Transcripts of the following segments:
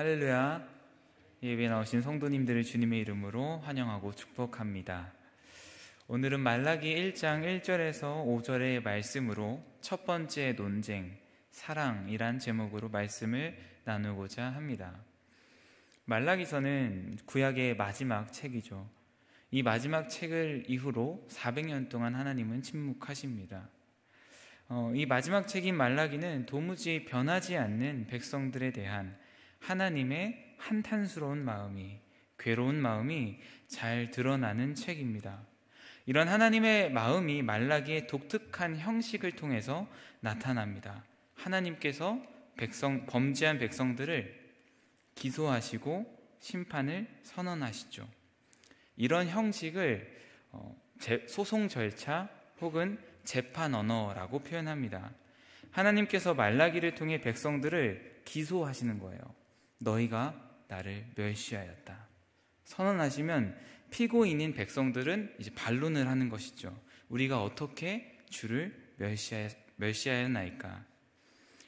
할렐루야. 예배에 나오신 성도님들을 주님의 이름으로 환영하고 축복합니다. 오늘은 말라기 1장 1절에서 5절의 말씀으로 첫 번째 논쟁, 사랑이란 제목으로 말씀을 나누고자 합니다. 말라기서는 구약의 마지막 책이죠. 이 마지막 책을 이후로 400년 동안 하나님은 침묵하십니다. 이 마지막 책인 말라기는 도무지 변하지 않는 백성들에 대한 하나님의 한탄스러운 마음이, 괴로운 마음이 잘 드러나는 책입니다. 이런 하나님의 마음이 말라기의 독특한 형식을 통해서 나타납니다. 하나님께서 범죄한 백성들을 기소하시고 심판을 선언하시죠. 이런 형식을 소송 절차 혹은 재판 언어라고 표현합니다. 하나님께서 말라기를 통해 백성들을 기소하시는 거예요. 너희가 나를 멸시하였다. 선언하시면 피고인인 백성들은 이제 반론을 하는 것이죠. 우리가 어떻게 주를 멸시하였나이까?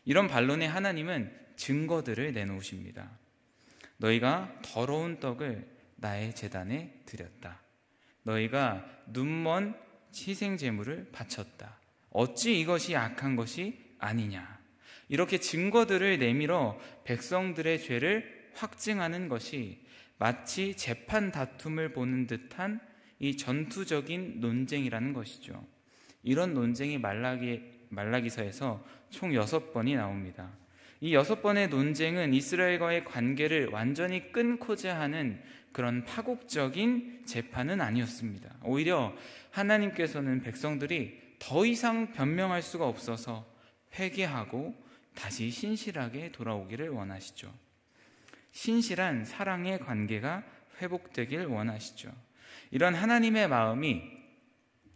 이런 반론에 하나님은 증거들을 내놓으십니다. 너희가 더러운 떡을 나의 제단에 드렸다. 너희가 눈먼 희생 제물을 바쳤다. 어찌 이것이 악한 것이 아니냐? 이렇게 증거들을 내밀어 백성들의 죄를 확증하는 것이 마치 재판 다툼을 보는 듯한 이 전투적인 논쟁이라는 것이죠. 이런 논쟁이 말라기서에서 총 6번이 나옵니다. 이 6번의 논쟁은 이스라엘과의 관계를 완전히 끊고자 하는 그런 파국적인 재판은 아니었습니다. 오히려 하나님께서는 백성들이 더 이상 변명할 수가 없어서 회개하고 다시 신실하게 돌아오기를 원하시죠. 신실한 사랑의 관계가 회복되길 원하시죠. 이런 하나님의 마음이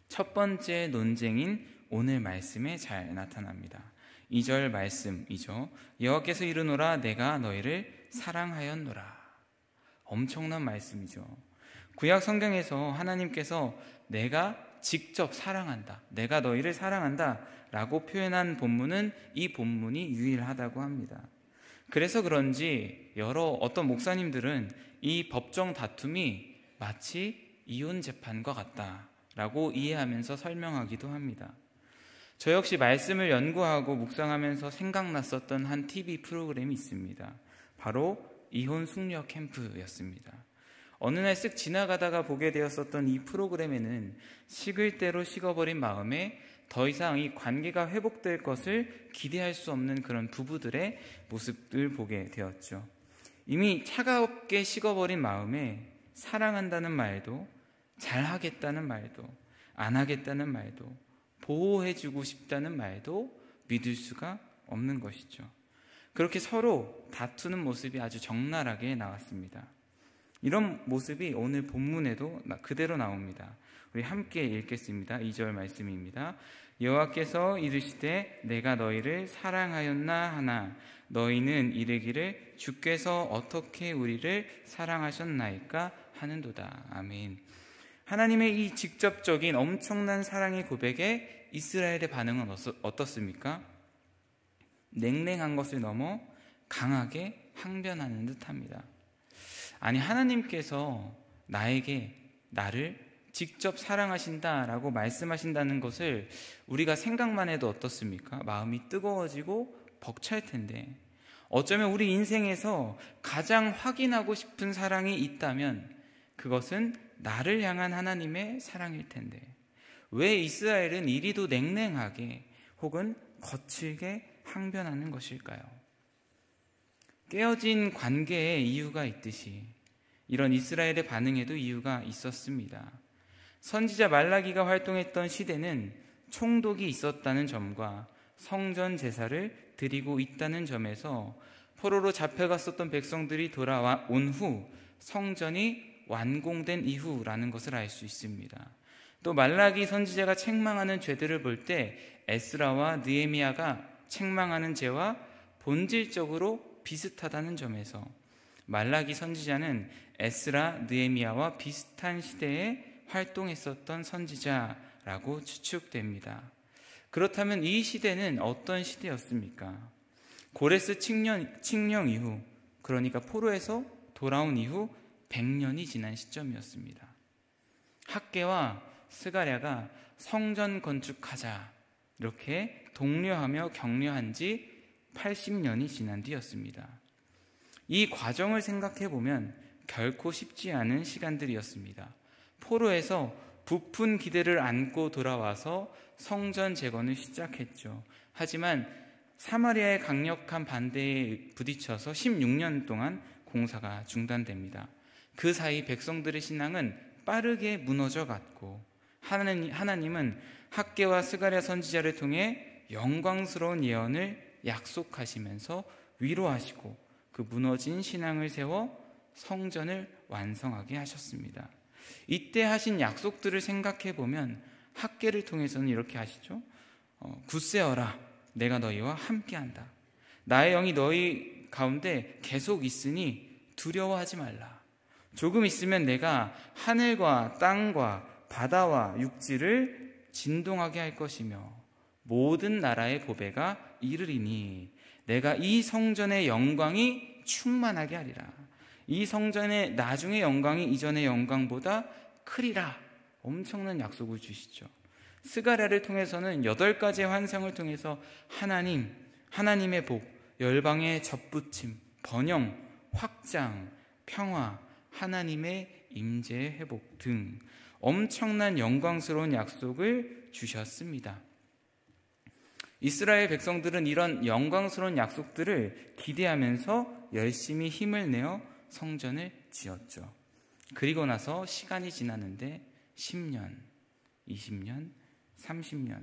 첫 번째 논쟁인 오늘 말씀에 잘 나타납니다. 2절 말씀이죠. 여호와께서 이르노라 내가 너희를 사랑하였노라. 엄청난 말씀이죠. 구약 성경에서 하나님께서 내가 직접 사랑한다, 내가 너희를 사랑한다 라고 표현한 본문은 이 본문이 유일하다고 합니다. 그래서 그런지 어떤 목사님들은 이 법정 다툼이 마치 이혼 재판과 같다라고 이해하면서 설명하기도 합니다. 저 역시 말씀을 연구하고 묵상하면서 생각났었던 한 TV 프로그램이 있습니다. 바로 이혼 숙녀 캠프였습니다. 어느 날 쓱 지나가다가 보게 되었었던 이 프로그램에는 식을 대로 식어버린 마음에 더 이상 이 관계가 회복될 것을 기대할 수 없는 그런 부부들의 모습을 보게 되었죠. 이미 차갑게 식어버린 마음에 사랑한다는 말도, 잘하겠다는 말도, 안 하겠다는 말도, 보호해주고 싶다는 말도 믿을 수가 없는 것이죠. 그렇게 서로 다투는 모습이 아주 적나라하게 나왔습니다. 이런 모습이 오늘 본문에도 그대로 나옵니다. 우리 함께 읽겠습니다. 2절 말씀입니다. 여호와께서 이르시되 내가 너희를 사랑하였나 하나 너희는 이르기를 주께서 어떻게 우리를 사랑하셨나이까 하는도다. 아멘. 하나님의 이 직접적인 엄청난 사랑의 고백에 이스라엘의 반응은 어떻습니까? 냉랭한 것을 넘어 강하게 항변하는 듯합니다. 아니, 하나님께서 나를 직접 사랑하신다라고 말씀하신다는 것을 우리가 생각만 해도 어떻습니까? 마음이 뜨거워지고 벅찰 텐데, 어쩌면 우리 인생에서 가장 확인하고 싶은 사랑이 있다면 그것은 나를 향한 하나님의 사랑일 텐데, 왜 이스라엘은 이리도 냉랭하게 혹은 거칠게 항변하는 것일까요? 깨어진 관계에 이유가 있듯이 이런 이스라엘의 반응에도 이유가 있었습니다. 선지자 말라기가 활동했던 시대는 총독이 있었다는 점과 성전 제사를 드리고 있다는 점에서 포로로 잡혀갔었던 백성들이 돌아온 후 성전이 완공된 이후라는 것을 알 수 있습니다. 또 말라기 선지자가 책망하는 죄들을 볼 때 에스라와 느헤미야가 책망하는 죄와 본질적으로 비슷하다는 점에서 말라기 선지자는 에스라, 느헤미야와 비슷한 시대에 활동했었던 선지자라고 추측됩니다. 그렇다면 이 시대는 어떤 시대였습니까? 고레스 칙령 이후 그러니까 포로에서 돌아온 이후 100년이 지난 시점이었습니다. 학개와 스가랴가 성전 건축하자 이렇게 독려하며 격려한 지 80년이 지난 뒤였습니다. 이 과정을 생각해 보면 결코 쉽지 않은 시간들이었습니다. 포로에서 부푼 기대를 안고 돌아와서 성전 재건을 시작했죠. 하지만 사마리아의 강력한 반대에 부딪혀서 16년 동안 공사가 중단됩니다. 그 사이 백성들의 신앙은 빠르게 무너져 갔고 하나님은 학개와 스가랴 선지자를 통해 영광스러운 예언을 약속하시면서 위로하시고 그 무너진 신앙을 세워 성전을 완성하게 하셨습니다. 이때 하신 약속들을 생각해 보면 학개를 통해서는 이렇게 하시죠. 굳세어라, 내가 너희와 함께한다. 나의 영이 너희 가운데 계속 있으니 두려워하지 말라. 조금 있으면 내가 하늘과 땅과 바다와 육지를 진동하게 할 것이며 모든 나라의 보배가 이르리니 내가 이 성전의 영광이 충만하게 하리라. 이 성전의 나중의 영광이 이전의 영광보다 크리라. 엄청난 약속을 주시죠. 스가랴를 통해서는 8가지의 환상을 통해서 하나님의 복, 열방의 접붙임, 번영, 확장, 평화, 하나님의 임재의 회복 등 엄청난 영광스러운 약속을 주셨습니다. 이스라엘 백성들은 이런 영광스러운 약속들을 기대하면서 열심히 힘을 내어 성전을 지었죠. 그리고 나서 시간이 지나는데 10년, 20년, 30년,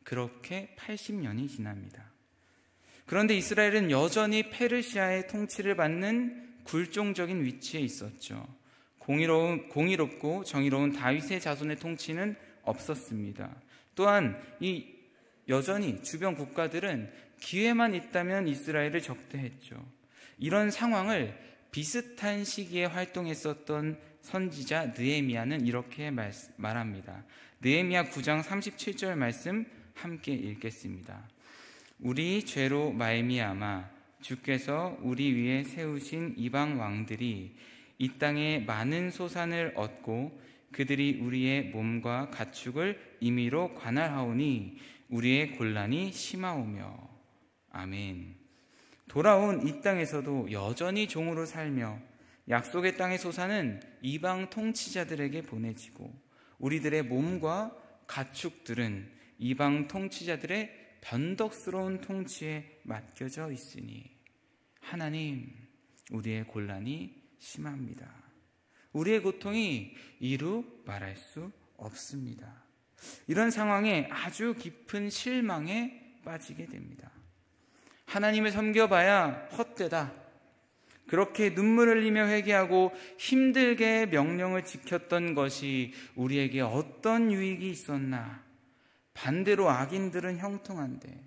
그렇게 80년이 지납니다. 그런데 이스라엘은 여전히 페르시아의 통치를 받는 굴종적인 위치에 있었죠. 공의롭고 정의로운 다윗의 자손의 통치는 없었습니다. 또한 여전히 주변 국가들은 기회만 있다면 이스라엘을 적대했죠. 이런 상황을 비슷한 시기에 활동했었던 선지자 느헤미야는 이렇게 말합니다. 느헤미야 9장 37절 말씀 함께 읽겠습니다. 우리 죄로 말미암아 주께서 우리 위에 세우신 이방 왕들이 이 땅에 많은 소산을 얻고 그들이 우리의 몸과 가축을 임의로 관할하오니 우리의 곤란이 심하오며. 아멘. 돌아온 이 땅에서도 여전히 종으로 살며 약속의 땅의 소산은 이방 통치자들에게 보내지고 우리들의 몸과 가축들은 이방 통치자들의 변덕스러운 통치에 맡겨져 있으니 하나님, 우리의 곤란이 심합니다. 우리의 고통이 이루 말할 수 없습니다. 이런 상황에 아주 깊은 실망에 빠지게 됩니다. 하나님을 섬겨봐야 헛되다. 그렇게 눈물 흘리며 회개하고 힘들게 명령을 지켰던 것이 우리에게 어떤 유익이 있었나? 반대로 악인들은 형통한데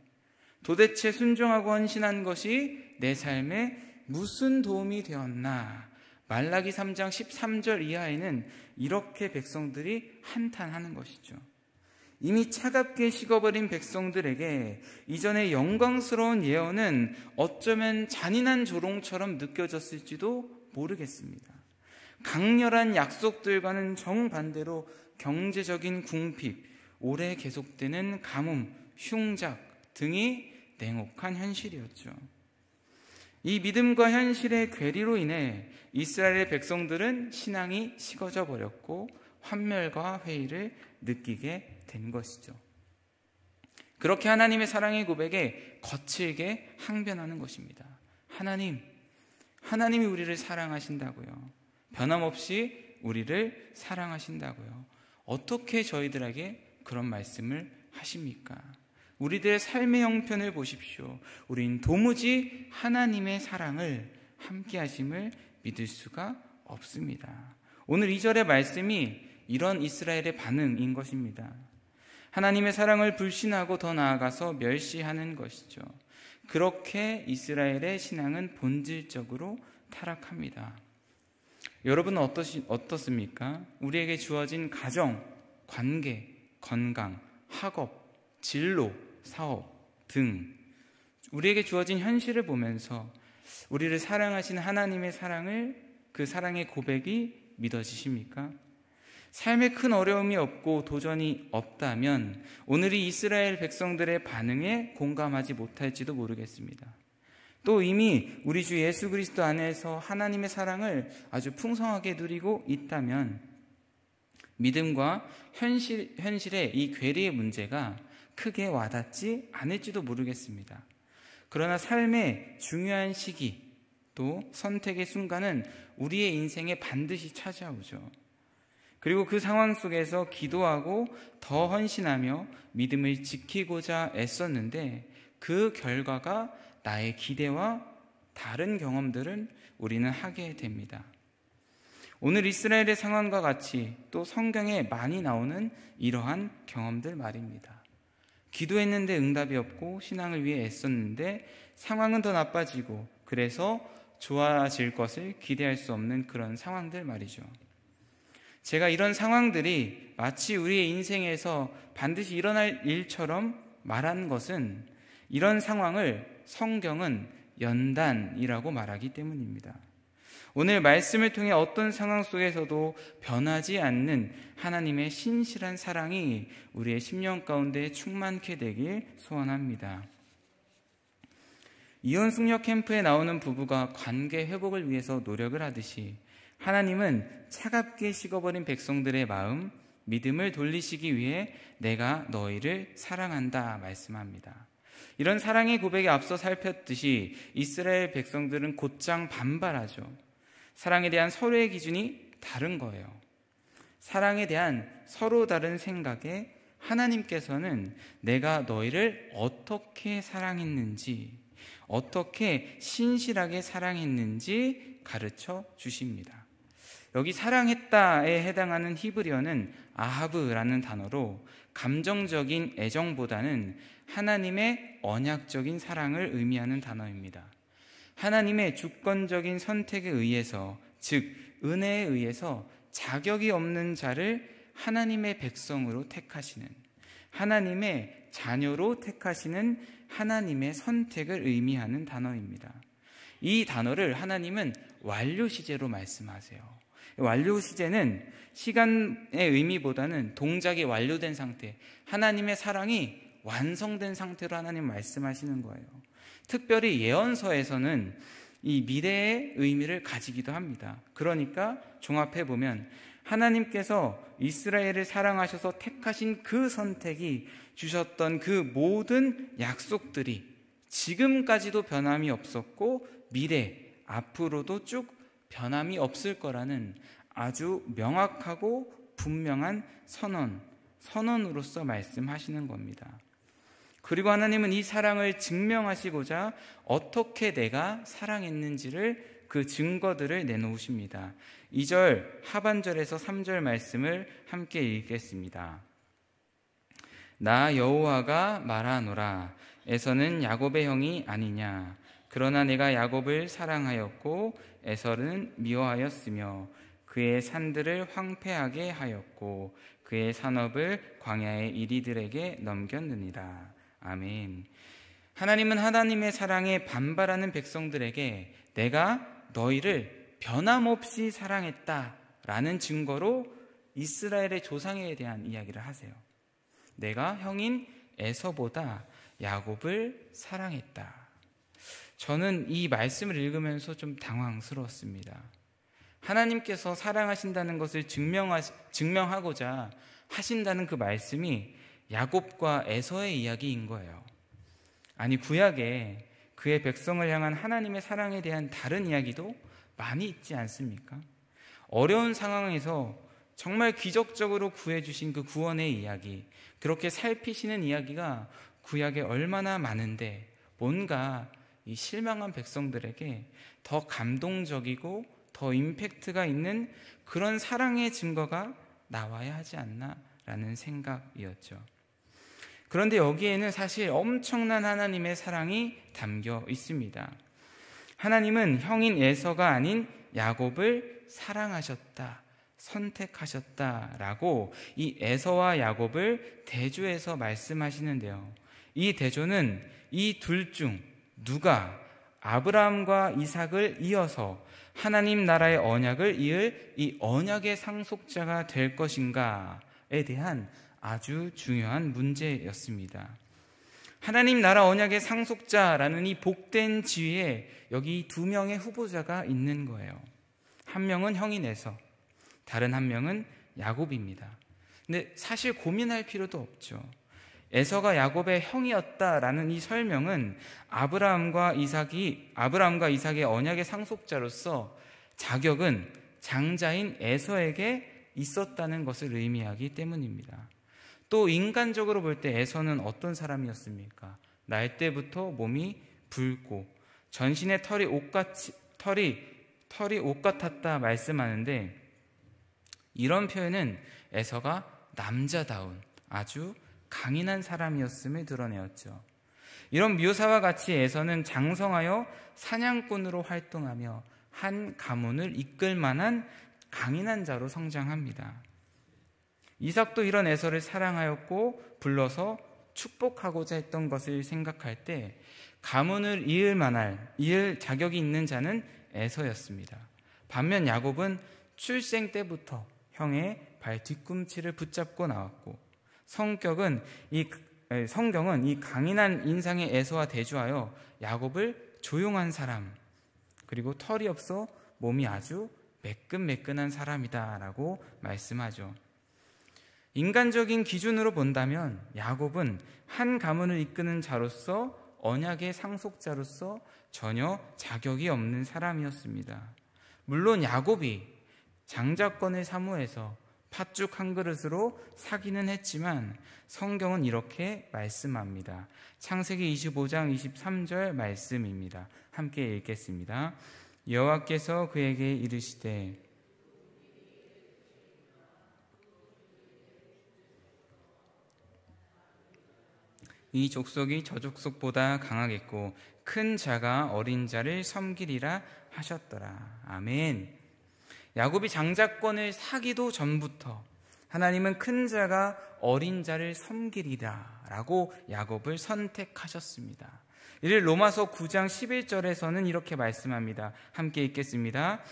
도대체 순종하고 헌신한 것이 내 삶에 무슨 도움이 되었나? 말라기 3장 13절 이하에는 이렇게 백성들이 한탄하는 것이죠. 이미 차갑게 식어버린 백성들에게 이전의 영광스러운 예언은 어쩌면 잔인한 조롱처럼 느껴졌을지도 모르겠습니다. 강렬한 약속들과는 정반대로 경제적인 궁핍, 오래 계속되는 가뭄, 흉작 등이 냉혹한 현실이었죠. 이 믿음과 현실의 괴리로 인해 이스라엘의 백성들은 신앙이 식어져 버렸고 환멸과 회의를 느끼게 된 것이죠. 그렇게 하나님의 사랑의 고백에 거칠게 항변하는 것입니다. 하나님이 우리를 사랑하신다고요. 변함없이 우리를 사랑하신다고요. 어떻게 저희들에게 그런 말씀을 하십니까? 우리들의 삶의 형편을 보십시오. 우린 도무지 하나님의 사랑을 함께 하심을 믿을 수가 없습니다. 오늘 2절의 말씀이 이런 이스라엘의 반응인 것입니다. 하나님의 사랑을 불신하고 더 나아가서 멸시하는 것이죠. 그렇게 이스라엘의 신앙은 본질적으로 타락합니다. 여러분은 어떻습니까? 우리에게 주어진 가정, 관계, 건강, 학업, 진로, 사업 등 우리에게 주어진 현실을 보면서 우리를 사랑하신 하나님의 사랑을, 그 사랑의 고백이 믿어지십니까? 삶에 큰 어려움이 없고 도전이 없다면 오늘 이 이스라엘 백성들의 반응에 공감하지 못할지도 모르겠습니다. 또 이미 우리 주 예수 그리스도 안에서 하나님의 사랑을 아주 풍성하게 누리고 있다면 믿음과 현실의 이 괴리의 문제가 크게 와닿지 않을지도 모르겠습니다. 그러나 삶의 중요한 시기, 또 선택의 순간은 우리의 인생에 반드시 찾아오죠. 그리고 그 상황 속에서 기도하고 더 헌신하며 믿음을 지키고자 애썼는데 그 결과가 나의 기대와 다른 경험들은 우리는 하게 됩니다. 오늘 이스라엘의 상황과 같이 또 성경에 많이 나오는 이러한 경험들 말입니다. 기도했는데 응답이 없고 신앙을 위해 애썼는데 상황은 더 나빠지고 그래서 좋아질 것을 기대할 수 없는 그런 상황들 말이죠. 제가 이런 상황들이 마치 우리의 인생에서 반드시 일어날 일처럼 말한 것은 이런 상황을 성경은 연단이라고 말하기 때문입니다. 오늘 말씀을 통해 어떤 상황 속에서도 변하지 않는 하나님의 신실한 사랑이 우리의 심령 가운데 충만케 되길 소원합니다. 이혼 숙녀 캠프에 나오는 부부가 관계 회복을 위해서 노력을 하듯이 하나님은 차갑게 식어버린 백성들의 마음, 믿음을 돌리시기 위해 내가 너희를 사랑한다 말씀합니다. 이런 사랑의 고백에 앞서 살폈듯이 이스라엘 백성들은 곧장 반발하죠. 사랑에 대한 서로의 기준이 다른 거예요. 사랑에 대한 서로 다른 생각에 하나님께서는 내가 너희를 어떻게 사랑했는지, 어떻게 신실하게 사랑했는지 가르쳐 주십니다. 여기 사랑했다에 해당하는 히브리어는 아하브라는 단어로 감정적인 애정보다는 하나님의 언약적인 사랑을 의미하는 단어입니다. 하나님의 주권적인 선택에 의해서, 즉 은혜에 의해서 자격이 없는 자를 하나님의 백성으로 택하시는, 하나님의 자녀로 택하시는 하나님의 선택을 의미하는 단어입니다. 이 단어를 하나님은 완료 시제로 말씀하세요. 완료 시제는 시간의 의미보다는 동작이 완료된 상태, 하나님의 사랑이 완성된 상태로 하나님 말씀하시는 거예요. 특별히 예언서에서는 이 미래의 의미를 가지기도 합니다. 그러니까 종합해보면 하나님께서 이스라엘을 사랑하셔서 택하신 그 선택이 주셨던 그 모든 약속들이 지금까지도 변함이 없었고 미래, 앞으로도 쭉 변함이 없을 거라는 아주 명확하고 분명한 선언으로서 말씀하시는 겁니다. 그리고 하나님은 이 사랑을 증명하시고자 어떻게 내가 사랑했는지를 그 증거들을 내놓으십니다. 2절 하반절에서 3절 말씀을 함께 읽겠습니다. 나 여호와가 말하노라. 에서는 야곱의 형이 아니냐. 그러나 내가 야곱을 사랑하였고 에서는 미워하였으며 그의 산들을 황폐하게 하였고 그의 산업을 광야의 이리들에게 넘겼느니라. 아멘. 하나님은 하나님의 사랑에 반발하는 백성들에게 내가 너희를 변함없이 사랑했다라는 증거로 이스라엘의 조상에 대한 이야기를 하세요. 내가 형인 에서보다 야곱을 사랑했다. 저는 이 말씀을 읽으면서 좀 당황스러웠습니다. 하나님께서 사랑하신다는 것을 증명하고자 하신다는 그 말씀이 야곱과 에서의 이야기인 거예요. 아니, 구약에 그의 백성을 향한 하나님의 사랑에 대한 다른 이야기도 많이 있지 않습니까? 어려운 상황에서 정말 기적적으로 구해주신 그 구원의 이야기, 그렇게 살피시는 이야기가 구약에 얼마나 많은데 뭔가 이 실망한 백성들에게 더 감동적이고 더 임팩트가 있는 그런 사랑의 증거가 나와야 하지 않나라는 생각이었죠. 그런데 여기에는 사실 엄청난 하나님의 사랑이 담겨 있습니다. 하나님은 형인 에서가 아닌 야곱을 사랑하셨다, 선택하셨다라고 이 에서와 야곱을 대조해서 말씀하시는데요. 이 대조는 이 둘 중 누가 아브라함과 이삭을 이어서 하나님 나라의 언약을 이을 이 언약의 상속자가 될 것인가에 대한 아주 중요한 문제였습니다. 하나님 나라 언약의 상속자라는 이 복된 지위에 여기 두 명의 후보자가 있는 거예요. 한 명은 형인 에서, 다른 한 명은 야곱입니다. 근데 사실 고민할 필요도 없죠. 에서가 야곱의 형이었다라는 이 설명은 아브라함과 이삭의 언약의 상속자로서 자격은 장자인 에서에게 있었다는 것을 의미하기 때문입니다. 또 인간적으로 볼 때 에서는 어떤 사람이었습니까? 날 때부터 몸이 붉고 전신에 털이 옷 같았다 말씀하는데, 이런 표현은 에서가 남자다운 아주 강인한 사람이었음을 드러내었죠. 이런 묘사와 같이 에서는 장성하여 사냥꾼으로 활동하며 한 가문을 이끌 만한 강인한 자로 성장합니다. 이삭도 이런 에서를 사랑하였고 불러서 축복하고자 했던 것을 생각할 때 가문을 이을 자격이 있는 자는 에서였습니다. 반면 야곱은 출생 때부터 형의 발 뒤꿈치를 붙잡고 나왔고, 성경은 이 강인한 인상의 에서와 대조하여 야곱을 조용한 사람, 그리고 털이 없어 몸이 아주 매끈매끈한 사람이다라고 말씀하죠. 인간적인 기준으로 본다면 야곱은 한 가문을 이끄는 자로서, 언약의 상속자로서 전혀 자격이 없는 사람이었습니다. 물론 야곱이 장자권을 사모해서 팥죽 한 그릇으로 사기는 했지만 성경은 이렇게 말씀합니다. 창세기 25장 23절 말씀입니다. 함께 읽겠습니다. 여호와께서 그에게 이르시되 이 족속이 저 족속보다 강하겠고 큰 자가 어린 자를 섬기리라 하셨더라. 아멘. 야곱이 장자권을 사기도 전부터 하나님은 큰 자가 어린 자를 섬기리라 라고 야곱을 선택하셨습니다. 이를 로마서 9장 11절에서는 이렇게 말씀합니다. 함께 읽겠습니다.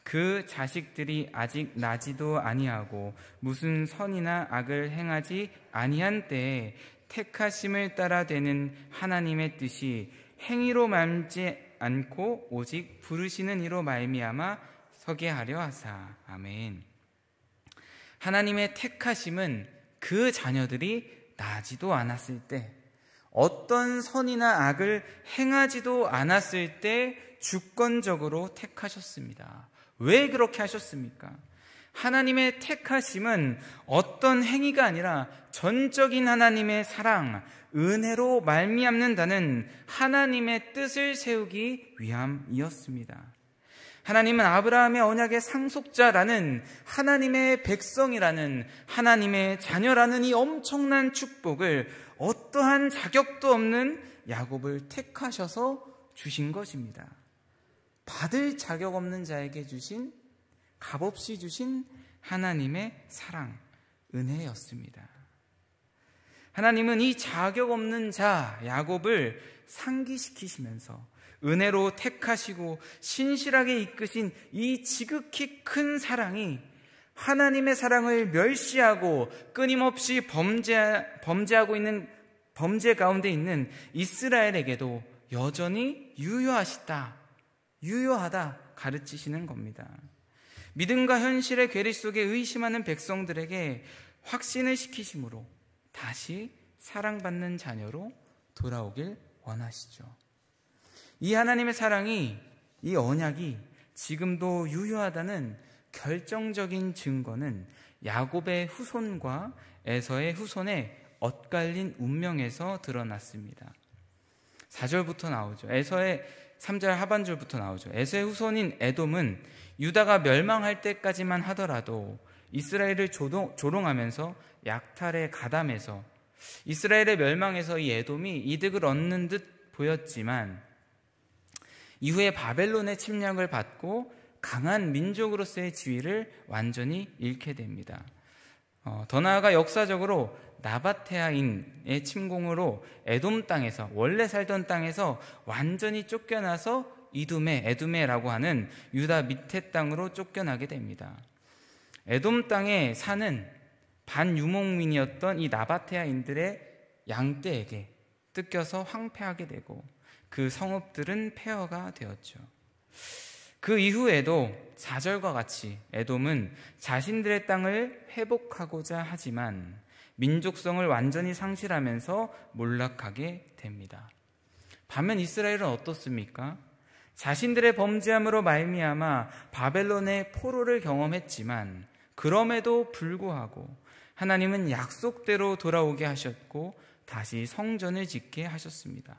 그 자식들이 아직 나지도 아니하고 무슨 선이나 악을 행하지 아니한 때에 택하심을 따라 되는 하나님의 뜻이 행위로 말지 않고 오직 부르시는 이로 말미암아 서게 하려 하사. 아멘. 하나님의 택하심은 그 자녀들이 나지도 않았을 때, 어떤 선이나 악을 행하지도 않았을 때 주권적으로 택하셨습니다. 왜 그렇게 하셨습니까? 하나님의 택하심은 어떤 행위가 아니라 전적인 하나님의 사랑, 은혜로 말미암는다는 하나님의 뜻을 세우기 위함이었습니다. 하나님은 아브라함의 언약의 상속자라는, 하나님의 백성이라는, 하나님의 자녀라는 이 엄청난 축복을 어떠한 자격도 없는 야곱을 택하셔서 주신 것입니다. 받을 자격 없는 자에게 주신, 값없이 주신 하나님의 사랑, 은혜였습니다. 하나님은 이 자격 없는 자 야곱을 상기시키시면서 은혜로 택하시고 신실하게 이끄신 이 지극히 큰 사랑이 하나님의 사랑을 멸시하고 끊임없이 범죄하고 있는, 범죄 가운데 있는 이스라엘에게도 여전히 유효하다 가르치시는 겁니다. 믿음과 현실의 괴리 속에 의심하는 백성들에게 확신을 시키심으로 다시 사랑받는 자녀로 돌아오길 원하시죠. 이 하나님의 사랑이, 이 언약이 지금도 유효하다는 결정적인 증거는 야곱의 후손과 에서의 후손의 엇갈린 운명에서 드러났습니다. 4절부터 나오죠. 에서의 3절 하반절부터 나오죠. 에서의 후손인 에돔은 유다가 멸망할 때까지만 하더라도 이스라엘을 조롱하면서 약탈에 가담해서 이스라엘의 멸망에서 이 에돔이 이득을 얻는 듯 보였지만 이후에 바벨론의 침략을 받고 강한 민족으로서의 지위를 완전히 잃게 됩니다. 더 나아가 역사적으로 나바테아인의 침공으로 에돔 땅에서, 원래 살던 땅에서 완전히 쫓겨나서 에두메라고 하는 유다 밑에 땅으로 쫓겨나게 됩니다. 에돔 땅에 사는 반유목민이었던 이 나바테아인들의 양떼에게 뜯겨서 황폐하게 되고 그 성읍들은 폐허가 되었죠. 그 이후에도 4절과 같이 에돔은 자신들의 땅을 회복하고자 하지만 민족성을 완전히 상실하면서 몰락하게 됩니다. 반면 이스라엘은 어떻습니까? 자신들의 범죄함으로 말미암아 바벨론의 포로를 경험했지만 그럼에도 불구하고 하나님은 약속대로 돌아오게 하셨고 다시 성전을 짓게 하셨습니다.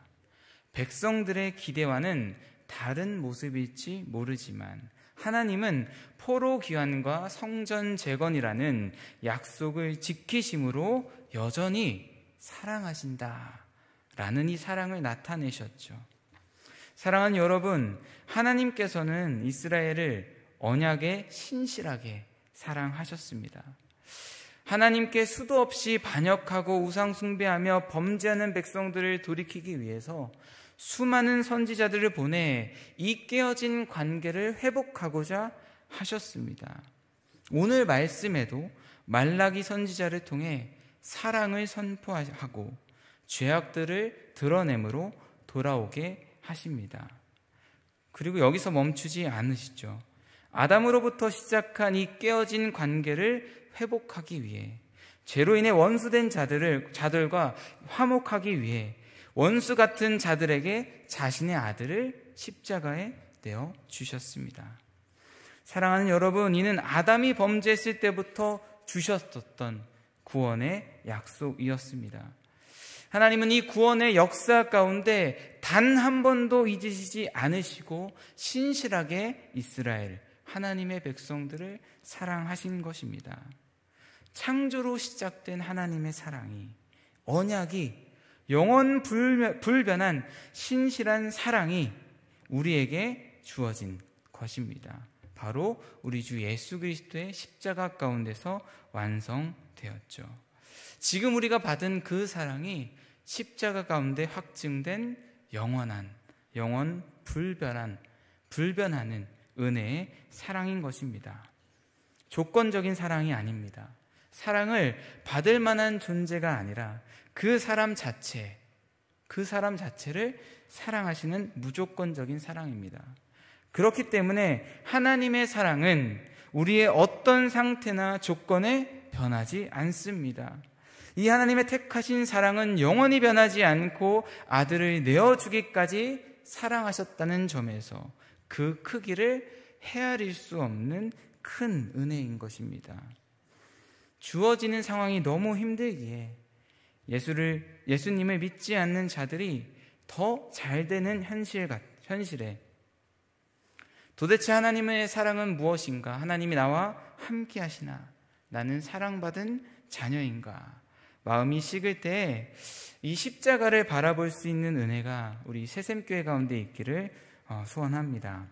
백성들의 기대와는 다른 모습일지 모르지만 하나님은 포로 귀환과 성전 재건이라는 약속을 지키심으로 여전히 사랑하신다라는 이 사랑을 나타내셨죠. 사랑하는 여러분, 하나님께서는 이스라엘을 언약에 신실하게 사랑하셨습니다. 하나님께 수도 없이 반역하고 우상 숭배하며 범죄하는 백성들을 돌이키기 위해서 수많은 선지자들을 보내 이 깨어진 관계를 회복하고자 하셨습니다. 오늘 말씀에도 말라기 선지자를 통해 사랑을 선포하고 죄악들을 드러내므로 돌아오게 하십니다. 그리고 여기서 멈추지 않으시죠. 아담으로부터 시작한 이 깨어진 관계를 회복하기 위해, 죄로 인해 원수된 자들과 화목하기 위해 원수 같은 자들에게 자신의 아들을 십자가에 내어 주셨습니다. 사랑하는 여러분, 이는 아담이 범죄했을 때부터 주셨었던 구원의 약속이었습니다. 하나님은 이 구원의 역사 가운데 단 한 번도 잊으시지 않으시고 신실하게 이스라엘, 하나님의 백성들을 사랑하신 것입니다. 창조로 시작된 하나님의 사랑이, 언약이, 영원 불변한 신실한 사랑이 우리에게 주어진 것입니다. 바로 우리 주 예수 그리스도의 십자가 가운데서 완성되었죠. 지금 우리가 받은 그 사랑이 십자가 가운데 확증된 영원 불변하는 은혜의 사랑인 것입니다. 조건적인 사랑이 아닙니다. 사랑을 받을 만한 존재가 아니라 그 사람 자체를 사랑하시는 무조건적인 사랑입니다. 그렇기 때문에 하나님의 사랑은 우리의 어떤 상태나 조건에 변하지 않습니다. 이 하나님의 택하신 사랑은 영원히 변하지 않고 아들을 내어주기까지 사랑하셨다는 점에서 그 크기를 헤아릴 수 없는 큰 은혜인 것입니다. 주어지는 상황이 너무 힘들기에 예수님을 믿지 않는 자들이 더 잘 되는 현실에 도대체 하나님의 사랑은 무엇인가? 하나님이 나와 함께 하시나? 나는 사랑받은 자녀인가? 마음이 식을 때 이 십자가를 바라볼 수 있는 은혜가 우리 새샘교회 가운데 있기를 소원합니다.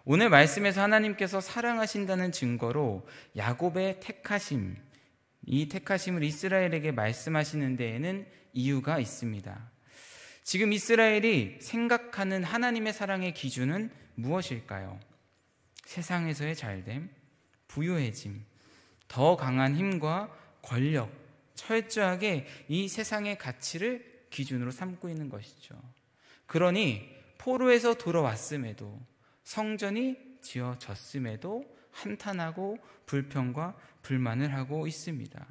오늘 말씀에서 하나님께서 사랑하신다는 증거로 야곱의 택하심, 이 택하심을 이스라엘에게 말씀하시는 데에는 이유가 있습니다. 지금 이스라엘이 생각하는 하나님의 사랑의 기준은 무엇일까요? 세상에서의 잘됨, 부유해짐, 더 강한 힘과 권력, 철저하게 이 세상의 가치를 기준으로 삼고 있는 것이죠. 그러니 포로에서 돌아왔음에도, 성전이 지어졌음에도 한탄하고 불평과 불만을 하고 있습니다.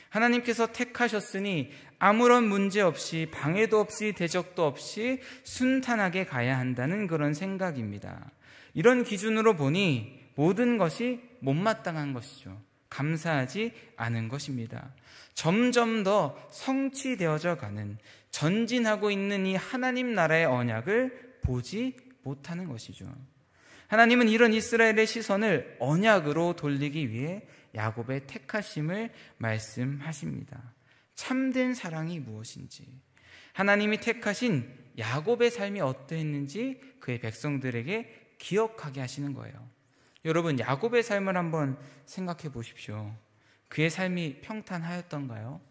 하나님께서 택하셨으니 아무런 문제 없이, 방해도 없이, 대적도 없이 순탄하게 가야 한다는 그런 생각입니다. 이런 기준으로 보니 모든 것이 못마땅한 것이죠. 감사하지 않은 것입니다. 점점 더 성취되어져 가는, 전진하고 있는 이 하나님 나라의 언약을 보지 못하는 것이죠. 하나님은 이런 이스라엘의 시선을 언약으로 돌리기 위해 야곱의 택하심을 말씀하십니다. 참된 사랑이 무엇인지, 하나님이 택하신 야곱의 삶이 어떠했는지 그의 백성들에게 기억하게 하시는 거예요. 여러분, 야곱의 삶을 한번 생각해 보십시오. 그의 삶이 평탄하였던가요?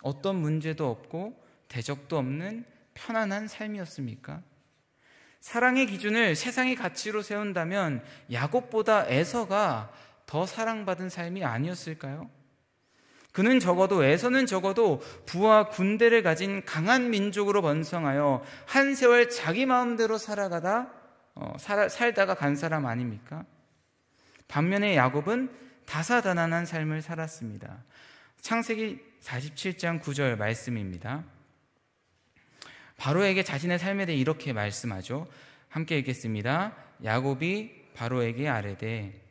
어떤 문제도 없고 대적도 없는 편안한 삶이었습니까? 사랑의 기준을 세상의 가치로 세운다면 야곱보다 에서가 더 사랑받은 삶이 아니었을까요? 그는 적어도, 에서는 적어도 부와 군대를 가진 강한 민족으로 번성하여 한 세월 자기 마음대로 살다가 간 사람 아닙니까? 반면에 야곱은 다사다난한 삶을 살았습니다. 창세기 47장 9절 말씀입니다. 바로에게 자신의 삶에 대해 이렇게 말씀하죠. 함께 읽겠습니다. 야곱이 바로에게 아뢰되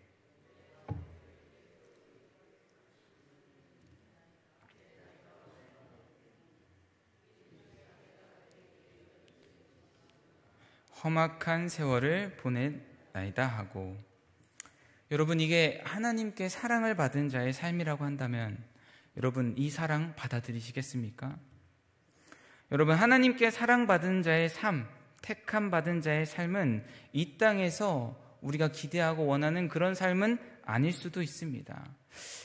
험악한 세월을 보냈나이다 하고. 여러분, 이게 하나님께 사랑을 받은 자의 삶이라고 한다면 여러분, 이 사랑 받아들이시겠습니까? 여러분, 하나님께 사랑받은 자의 삶, 택함 받은 자의 삶은 이 땅에서 우리가 기대하고 원하는 그런 삶은 아닐 수도 있습니다.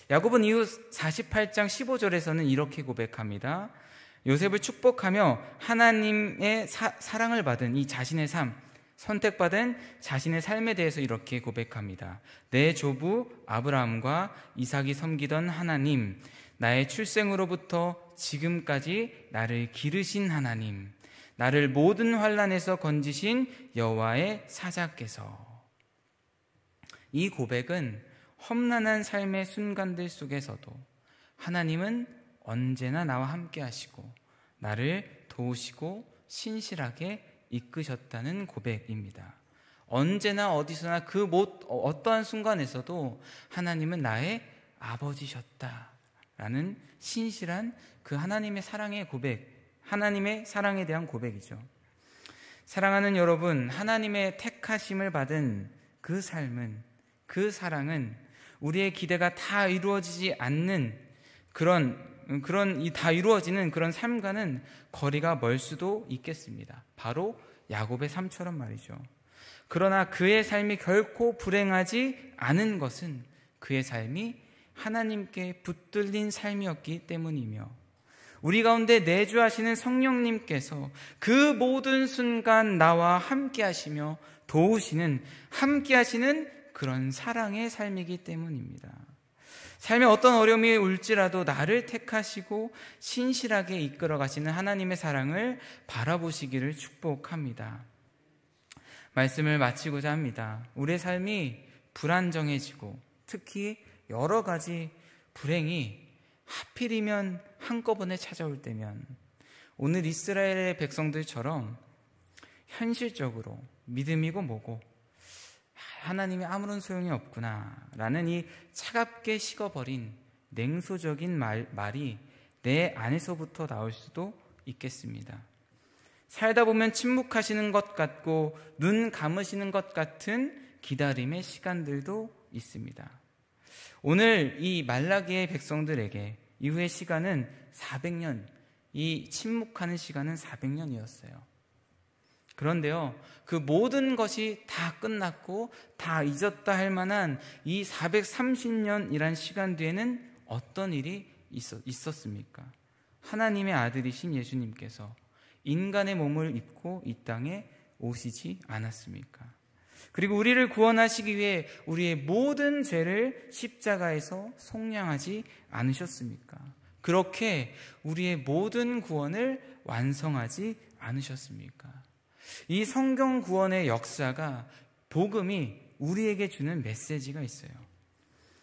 야곱은 이후 48장 15절에서는 이렇게 고백합니다. 요셉을 축복하며 하나님의 사랑을 받은 이 자신의 삶, 선택받은 자신의 삶에 대해서 이렇게 고백합니다. 내 조부 아브라함과 이삭이 섬기던 하나님, 나의 출생으로부터 지금까지 나를 기르신 하나님, 나를 모든 환난에서 건지신 여호와의 사자께서. 이 고백은 험난한 삶의 순간들 속에서도 하나님은 언제나 나와 함께 하시고 나를 도우시고 신실하게 이끄셨다는 고백입니다. 언제나 어디서나 어떠한 순간에서도 하나님은 나의 아버지셨다라는 신실한 그 하나님의 사랑의 고백, 하나님의 사랑에 대한 고백이죠. 사랑하는 여러분, 하나님의 택하심을 받은 그 삶은, 그 사랑은 우리의 기대가 다 이루어지지 않는 다 이루어지는 그런 삶과는 거리가 멀 수도 있겠습니다. 바로 야곱의 삶처럼 말이죠. 그러나 그의 삶이 결코 불행하지 않은 것은 그의 삶이 하나님께 붙들린 삶이었기 때문이며, 우리 가운데 내주하시는 성령님께서 그 모든 순간 나와 함께 하시며 도우시는, 함께 하시는 그런 사랑의 삶이기 때문입니다. 삶에 어떤 어려움이 올지라도 나를 택하시고 신실하게 이끌어 가시는 하나님의 사랑을 바라보시기를 축복합니다. 말씀을 마치고자 합니다. 우리의 삶이 불안정해지고 특히 여러 가지 불행이 하필이면 한꺼번에 찾아올 때면 오늘 이스라엘의 백성들처럼 현실적으로 믿음이고 뭐고 하나님이 아무런 소용이 없구나 라는 이 차갑게 식어버린 냉소적인 말이 내 안에서부터 나올 수도 있겠습니다. 살다 보면 침묵하시는 것 같고 눈 감으시는 것 같은 기다림의 시간들도 있습니다. 오늘 이 말라기의 백성들에게 이후의 시간은 400년, 이 침묵하는 시간은 400년이었어요. 그런데요, 그 모든 것이 다 끝났고 다 잊었다 할 만한 이 430년이란 시간 뒤에는 어떤 일이 있었습니까? 하나님의 아들이신 예수님께서 인간의 몸을 입고 이 땅에 오시지 않았습니까? 그리고 우리를 구원하시기 위해 우리의 모든 죄를 십자가에서 속량하지 않으셨습니까? 그렇게 우리의 모든 구원을 완성하지 않으셨습니까? 이 성경 구원의 역사가, 복음이 우리에게 주는 메시지가 있어요.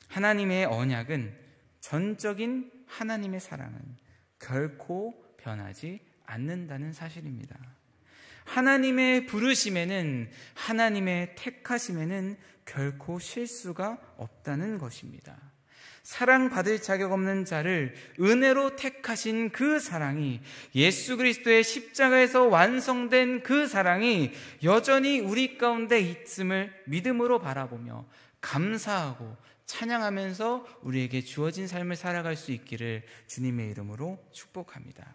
하나님의 언약은, 전적인 하나님의 사랑은 결코 변하지 않는다는 사실입니다. 하나님의 부르심에는, 하나님의 택하심에는 결코 실수가 없다는 것입니다. 사랑받을 자격 없는 자를 은혜로 택하신 그 사랑이, 예수 그리스도의 십자가에서 완성된 그 사랑이 여전히 우리 가운데 있음을 믿음으로 바라보며 감사하고 찬양하면서 우리에게 주어진 삶을 살아갈 수 있기를 주님의 이름으로 축복합니다.